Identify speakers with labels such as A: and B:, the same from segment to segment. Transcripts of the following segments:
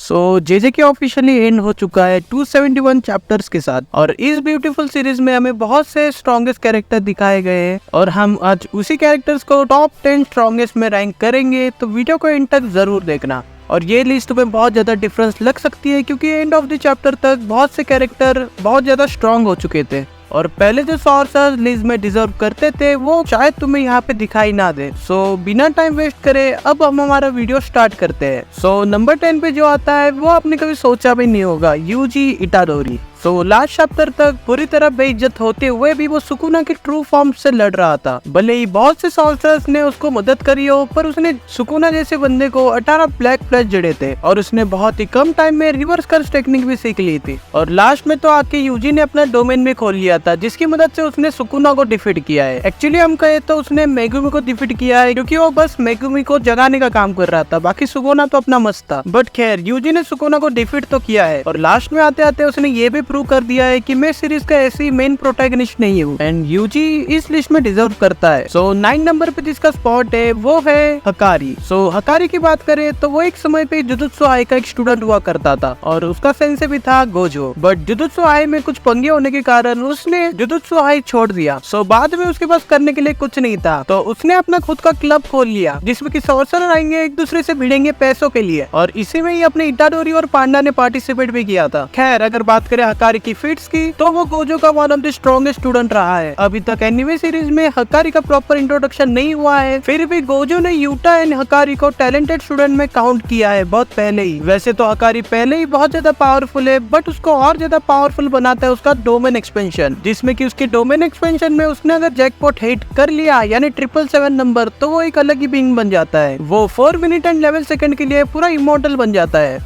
A: So जेजेके officially and हो चुका है 271 चैप्टर्स के साथ और इस ब्यूटीफुल सीरीज में हमें बहुत से स्ट्रॉन्गेस्ट कैरेक्टर दिखाए गए हैं और हम आज उसी कैरेक्टर्स को टॉप 10 स्ट्रॉन्गेस्ट में रैंक करेंगे, तो वीडियो को एंड तक जरूर देखना। और ये लिस्ट में बहुत ज्यादा डिफरेंस लग सकती है क्योंकि एंड ऑफ द चैप्टर तक बहुत से कैरेक्टर बहुत ज्यादा स्ट्रॉन्ग हो चुके थे और पहले जो सॉर्सरर्स लिस्ट में डिजर्व करते थे वो शायद तुम्हें यहाँ पे दिखाई ना दे। सो बिना टाइम वेस्ट करे अब हम हमारा वीडियो स्टार्ट करते हैं। सो नंबर 10 पे जो आता है वो आपने कभी सोचा भी नहीं होगा, UG Itadori. So last chapter तक पूरी तरह बेइज्जत होते हुए भी वो सुकुना के ट्रू फॉर्म से लड़ रहा था। भले ही बहुत से सॉर्सरर्स ने उसको मदद करी हो, पर उसने सुकुना जैसे बंदे को 18 ब्लैक फ्लैश जड़े थे और उसने बहुत ही कम टाइम में रिवर्स कर्स टेक्निक भी सीख ली थी। और लास्ट में तो आके यूजी ने अपना डोमेन भी खोल लिया था जिसकी मदद से उसने सुकुना को डिफीट किया है। एक्चुअली हम कहे तो उसने मेगुमी को डिफीट किया है क्योंकि वो बस मेगुमी को जगाने का काम कर रहा था, बाकी सुकुना तो अपना मस्त था। बट खैर यूजी ने सुकुना को डिफीट तो किया है और लास्ट में आते आते उसने ये भी प्रूव कर दिया है कि मैं सीरीज का ऐसी मेन प्रोटैगनिस्ट नहीं हूँ एंड यूजी इस लिस्ट में डिजर्व करता है। सो 9 नंबर पे जिसका स्पॉट है वो है हकारी। सो हकारी की बात करें तो वो एक समय पे जुजुत्सु आई का एक स्टूडेंट हुआ करता था और उसका सेंसे भी था गोजो। बट जुजुत्सु आई में कुछ पंगे होने के कारण उसने जुजुत्सु आई छोड़ दिया। सो बाद में उसके पास करने के लिए कुछ नहीं था तो उसने अपना खुद का क्लब खोल लिया जिसमें कि सॉर्सरर आएंगे एक दूसरे से भिड़ेंगे पैसों के लिए और इसी में ही अपने इटाडोरी और पांडा ने पार्टिसिपेट भी किया था। खैर अगर बात करें हकारी की फीट्स की तो वो गोजो का one of the strongest student रहा है। अभी तक एनिमे सीरीज में हकारी का प्रॉपर इंट्रोडक्शन नहीं हुआ है, फिर भी गोजो ने यूटा एंड हकारी को टैलेंटेड स्टूडेंट में काउंट किया है बहुत पहले ही। वैसे तो हकारी पहले ही बहुत ज्यादा पावरफुल है बट उसको और ज्यादा पावरफुल बनाता है उसका डोमेन एक्सपेंशन, जिसमें कि उसके डोमेन एक्सपेंशन में उसने अगर जैकपॉट हिट कर लिया यानी 777 नंबर तो वो एक अलग ही बीइंग बन जाता है। वो 4 मिनट एंड 11 सेकंड के लिए पूरा इमॉर्टल बन जाता है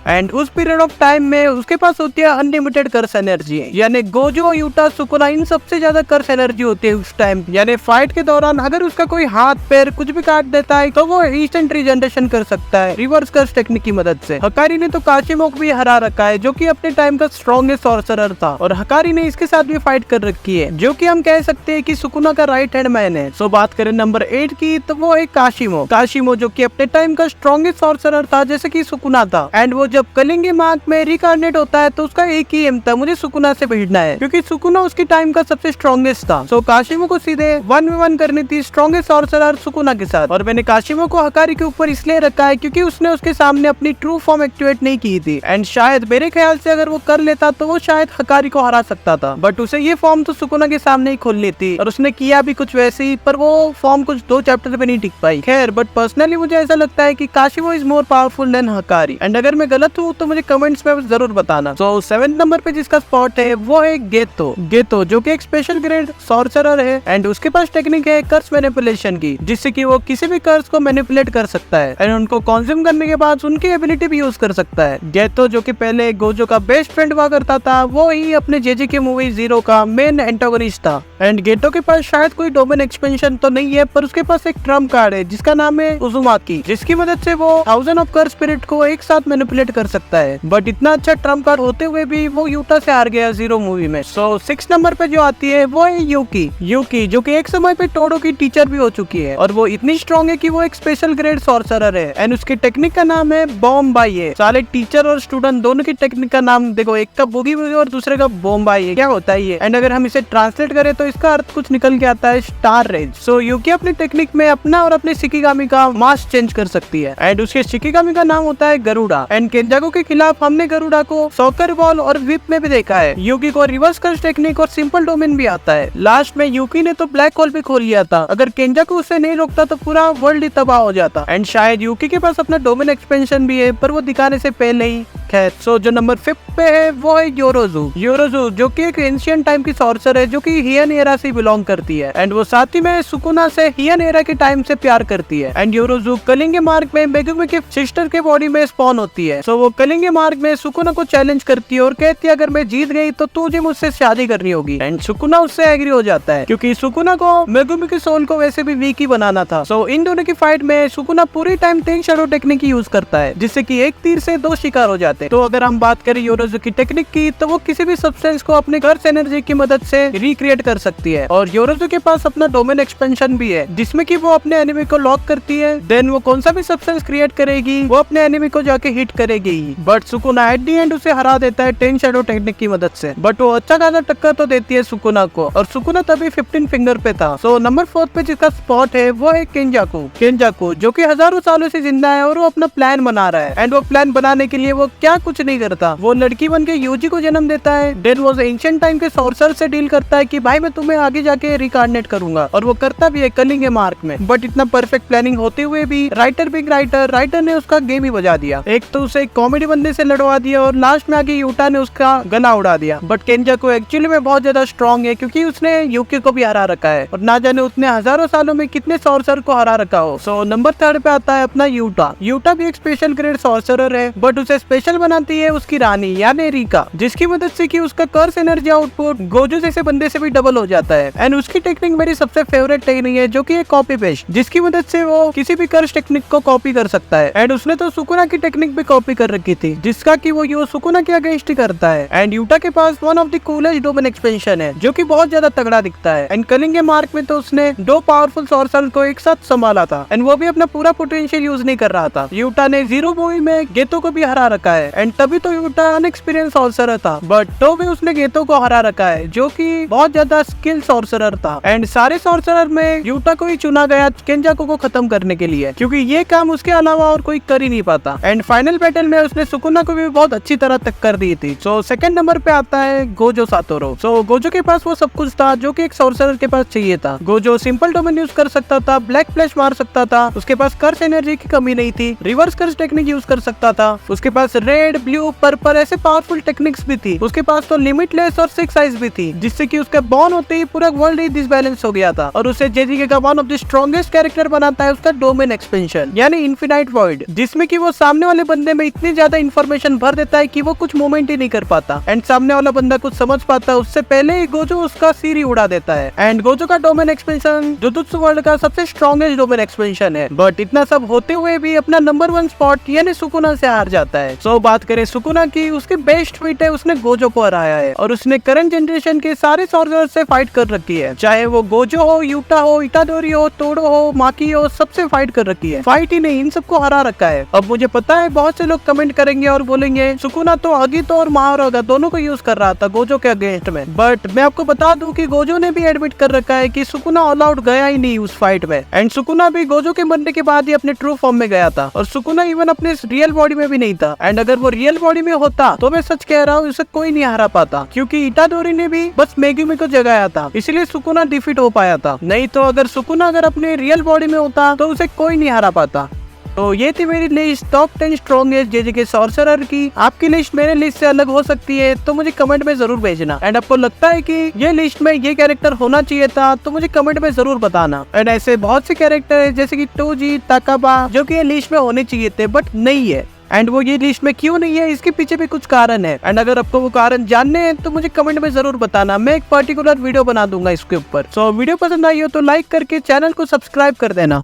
A: एंड उस पीरियड ऑफ टाइम में उसके पास होती है अनलिमिटेड कर्स एनर्जी, यानी गोजो यूटा सुकुना इन सबसे ज्यादा कर्स एनर्जी होती है उस टाइम। यानी फाइट के दौरान अगर उसका कोई हाथ पैर कुछ भी काट देता है तो वो इंस्टेंट रीजनरेशन कर सकता है रिवर्स कर्स टेक्निक की मदद से। हकारी ने तो काशिमोक भी हरा रखा है जो कि अपने टाइम का स्ट्रॉन्गेस्ट सॉर्सरर था और हकारी ने इसके साथ भी फाइट कर रखी है जो कि हम कह सकते हैं कि सुकुना का राइट हैंड मैन है। सो बात करें नंबर 8 की तो वो है काशिमो जो कि अपने टाइम का स्ट्रॉन्गेस्ट सॉर्सरर था जैसे कि सुकुना था एंड वो जब कलिंगी मार्क में रिकार्नेट होता है तो उसका एक ही एम था, मुझे सुकुना से भिड़ना है क्योंकि सुकुना उसकी टाइम का सबसे स्ट्रॉन्गेस्ट था। सो काशिमो को सीधे 1v1 करनी थी स्ट्रॉन्गेस्ट सॉर्सरर सुकुना के साथ और मैंने काशिमो को हकारी के ऊपर इसलिए रखा है क्योंकि उसने उसके सामने अपनी ट्रू फॉर्म एक्टिवेट नहीं की थी एंड शायद मेरे ख्याल से अगर वो कर लेता तो वो शायद हकारी को हरा सकता था, बट उसे ये फॉर्म तो सुकुना के सामने ही खोलनी थी और उसने किया भी कुछ वैसे ही, पर वो फॉर्म कुछ 2 चैप्टर पे नहीं टिक पाई। खैर बट पर्सनली मुझे ऐसा लगता है कि Kashimo is more powerful than Hakari and अगर मैं गलत हूँ तो मुझे कमेंट्स में जरूर बताना। सो 7 नंबर पे जिसका स्पॉट है वो है गेतो जो कि एक स्पेशल ग्रेड सॉर्सरर है एंड उसके पास टेक्निक है कर्स मैनिपुलेशन की जिससे कि वो किसी भी कर्स को मैनिपुलेट कर सकता है एंड उनको कंज्यूम करने के बाद उनकी एबिलिटी भी यूज कर सकता है। गेतो जो कि पहले गोजो का बेस्ट फ्रेंड हुआ करता था वो ही अपने जेजेके मूवी जीरो का मेन एंटागोनिस्ट था एंड गेतो के पास शायद कोई डोमेन एक्सपेंशन तो नहीं है पर उसके पास एक ट्रम्प कार्ड है जिसका नाम है उजुमाकी, जिसकी मदद से वो 1000 ऑफ कर्स स्पिरिट को एक साथ मैनिपुलेट कर सकता है। बट इतना अच्छा ट्रम्प कार्ड होते हुए भी वो यूटा से हार गया जीरो मूवी में। सो 6 नंबर पे जो आती है वो है यूकी जो कि एक समय पे टोडो की टीचर भी हो चुकी है और वो इतनी स्ट्रॉन्ग है कि वो एक स्पेशल ग्रेड सॉर्सरर है एंड उसकी टेक्निक का नाम है बॉम्बाई है। साले टीचर और स्टूडेंट दोनों की टेक्निक का नाम देखो, एक का बूगी बूगी और दूसरे का बॉम्बाई है। क्या होता है ये एंड अगर हम इसे ट्रांसलेट करें तो इसका अर्थ कुछ निकल के आता है स्टार रेज। सो यूकी अपनी टेक्निक में अपना और अपने शिकिगामी का मास्क चेंज कर सकती है एंड उसके शिकिगामी का नाम होता है गरुड़ा एंड केंजाकू के खिलाफ हमने गरुड़ा को सॉकर बॉल और विप में भी देखा है। यूकी को रिवर्स कर्स टेक्निक और सिंपल डोमेन भी आता है। लास्ट में यूकी ने तो ब्लैक होल भी खोल लिया था, अगर केंजाकू उसे नहीं रोकता तो पूरा वर्ल्ड ही तबाह हो जाता एंड शायद यूकी के पास अपना डोमेन एक्सपेंशन भी है पर वो दिखाने से पहले ही। खैर सो जो नंबर 5 पे है वो है योरोजू जो कि एक एंशिएंट टाइम की सॉर्सर है जो कि हियन एरा से बिलोंग करती है एंड वो साथ ही में सुकुना से हियन एरा के टाइम से प्यार करती है एंड योरोजू कलिंगे मार्ग में मेगुमी के सिस्टर के बॉडी में स्पॉन होती है। सो वो कलिंगे मार्ग में सुकुना को चैलेंज करती है और कहती है अगर मैं जीत गई तो तुझे मुझसे शादी करनी होगी एंड सुकुना उससे एग्री हो जाता है क्योंकि सुकुना को मेगुमी के सोल को वैसे भी वीक ही बनाना था। सो इन दोनों की फाइट में सुकुना पूरी टाइम 3 शैडो टेक्निक यूज करता है जिससे कि एक तीर से 2 शिकार हो जाते थे। तो अगर हम बात करें योरोजो की टेक्निक की, तो वो किसी भी सब्सटेंस को अपने कर्स एनर्जी की मदद से रिक्रिएट कर सकती है। और योरोजो के पास अपना डोमेन एक्सपेंशन भी है, जिसमें कि वो अपने एनिमी को लॉक करती है। देन वो कौन सा भी सब्सटेंस क्रिएट करेगी वो अपने एनिमी को जाके हिट करेगी। But Sukuna at the end उसे हरा देता है 10 शैडो टेक्निक की मदद से। बट वो अच्छा खासा टक्कर तो देती है सुकुना को, और सुकुना तभी 15 फिंगर पे था। सो नंबर 4 पे जिसका स्पॉट है वो है केंजाकू, जो कि हजारों सालों से जिंदा है और वो अपना प्लान बना रहा है। एंड वो प्लान बनाने के लिए वो क्या कुछ नहीं करता, वो लड़की बन के यूजी को जन्म देता है। देन वो एंशिएंट टाइम के सॉर्सर से डील करता है कि भाई मैं तुम्हें आगे जाके रिकार्डिनेट करूंगा, और वो करता भी है कलिंग मार्क में। बट इतना परफेक्ट प्लानिंग होते हुए भी राइटर ने उसका गेम ही बजा दिया। एक तो उसे कॉमेडी बंदे से लड़वा दिया, और लास्ट में आगे यूटा ने उसका गला उड़ा दिया। बट केंजाकू एक्चुअली में बहुत ज्यादा स्ट्रॉन्ग है, क्योंकि उसने यूकी को भी हरा रखा है, और ना जाने उसने हजारों सालों में कितने सॉर्सर को हरा रखा हो। सो नंबर 3 पे आता है अपना यूटा भी एक स्पेशल ग्रेड सॉर्सरर है, बट उसे स्पेशल बनाती है उसकी रानी यानी रिका, जिसकी मदद से कि उसका कर्स एनर्जी आउटपुट गोजो जैसे बंदे से भी डबल हो जाता है। एंड उसकी टेक्निक मेरी सबसे फेवरेट टेक्निक है, जो कि एक कॉपी पेस्ट, जिसकी मदद से वो किसी भी कर्स टेक्निक को कॉपी कर सकता है। एंड उसने तो सुकुना की टेक्निक भी कॉपी कर रखी थी, जिसका कि वो यूज सुकुना के अगेंस्ट ही करता है। एंड यूटा के पास one of the coolest domain expansion है, जो कि बहुत ज्यादा तगड़ा दिखता है। एंड कलिंग मार्क में तो उसने 2 पावरफुल सॉर्सर को एक साथ संभाला था, एंड वो भी अपना पूरा पोटेंशियल यूज नहीं कर रहा था। यूटा ने 0 मूवी में गेतो को भी हरा रखा है, एंड तभी तो यूटा अनएक्सपीरियंस सॉर्सरर था, बट तो भी उसने गेतो को हरा रखा है, जो कि बहुत ज्यादा स्किल सॉर्सरर था। एंड सारे सॉर्सरर में यूटा को ही चुना गया केंजाकू को खत्म करने के लिए, क्योंकि ये काम उसके अलावा और कोई कर ही नहीं पाता। एंड फाइनल बैटल में उसने सुकुना को भी बहुत अच्छी तरह टक्कर दी थी। सो सेकंड नंबर पे आता है गोजो सातोरो। सो गोजो के पास वो सब कुछ था जो कि एक सॉर्सरर के पास चाहिए था। गोजो सिंपल डोमेन यूज कर सकता था, ब्लैक फ्लैश मार सकता था, उसके पास कर्स एनर्जी की कमी नहीं थी, रिवर्स कर्स टेक्निक यूज कर सकता था, उसके पास रेड, ब्लू, पर्पल ऐसे पावरफुल टेक्निक्स भी थी, उसके पास तो लिमिटलेस और 6 आइज भी थी, जिससे कि उसका बॉर्न होते ही पूरा वर्ल्ड ही डिसबैलेंस हो गया था। और उसे जेजीके का one of the strongest character बनाता है उसका डोमेन एक्सपेंशन यानी इनफिनाइट वॉइड, जिसमें कि वो सामने वाले बंदे में इतनी ज्यादा इंफॉर्मेशन भर देता है कि वो कुछ मूवमेंट ही नहीं कर पाता। एंड सामने वाला बंदा कुछ समझ पाता है उससे पहले ही गोजो उसका सिर ही उड़ा देता है। एंड गोजो का डोमेन एक्सपेंशन जुजुत्सु वर्ल्ड का सबसे स्ट्रॉन्गेस्ट डोमेन एक्सपेंशन है, बट इतना सब होते हुए भी अपना नंबर 1 स्पॉट यानी सुकुना से हार जाता है। सो बात करें सुकुना की, उसकी बेस्ट फिट है, उसने गोजो को हराया है, और उसने करंट जनरेशन के सारे सॉर्सरर से फाइट कर रखी है, चाहे वो गोजो हो, यूटा हो, इटाडोरी हो, तोड़ो हो, माकी हो, सबसे फाइट कर रखी है। फाइट ही नहीं, इन सबको हरा रखा है। अब मुझे पता है बहुत से लोग कमेंट करेंगे और बोलेंगे सुकुना तो अगितो और महारोगा दोनों को यूज कर रहा था गोजो के अगेंस्ट में, बट मैं आपको बता दूं कि गोजो ने भी एडमिट कर रखा है कि सुकुना ऑल आउट गया ही नहीं उस फाइट में। एंड सुकुना भी गोजो के मरने के बाद ही अपने ट्रू फॉर्म में गया था, और सुकुना इवन अपने रियल बॉडी में भी नहीं था। एंड अगर वो रियल बॉडी में होता तो मैं सच कह रहा हूँ उसे कोई नहीं हरा पाता, क्योंकि इटाडोरी ने भी बस मेगुमी को जगाया था, इसलिए सुकुना डिफीट हो पाया था। नहीं तो अगर सुकुना अपने रियल बॉडी में होता तो उसे कोई नहीं हरा पाता। तो ये थी मेरी लिस्ट टॉप 10 स्ट्रॉन्गेस्ट जेजीके सॉर्सरर की। आपकी लिस्ट मेरे लिस्ट से अलग हो सकती है, तो मुझे कमेंट में जरूर भेजना। एंड आपको लगता है कि ये लिस्ट में ये कैरेक्टर होना चाहिए था तो मुझे कमेंट में जरूर बताना। एंड ऐसे बहुत से कैरेक्टर है जैसे कि टोजी, ताकाबा, जो कि ये लिस्ट में होने चाहिए थे बट नहीं है। एंड वो ये लिस्ट में क्यों नहीं है, इसके पीछे भी कुछ कारण है। एंड अगर आपको वो कारण जानने हैं तो मुझे कमेंट में जरूर बताना, मैं एक पर्टिकुलर वीडियो बना दूंगा इसके ऊपर। सो वीडियो पसंद आई हो तो लाइक करके चैनल को सब्सक्राइब कर देना।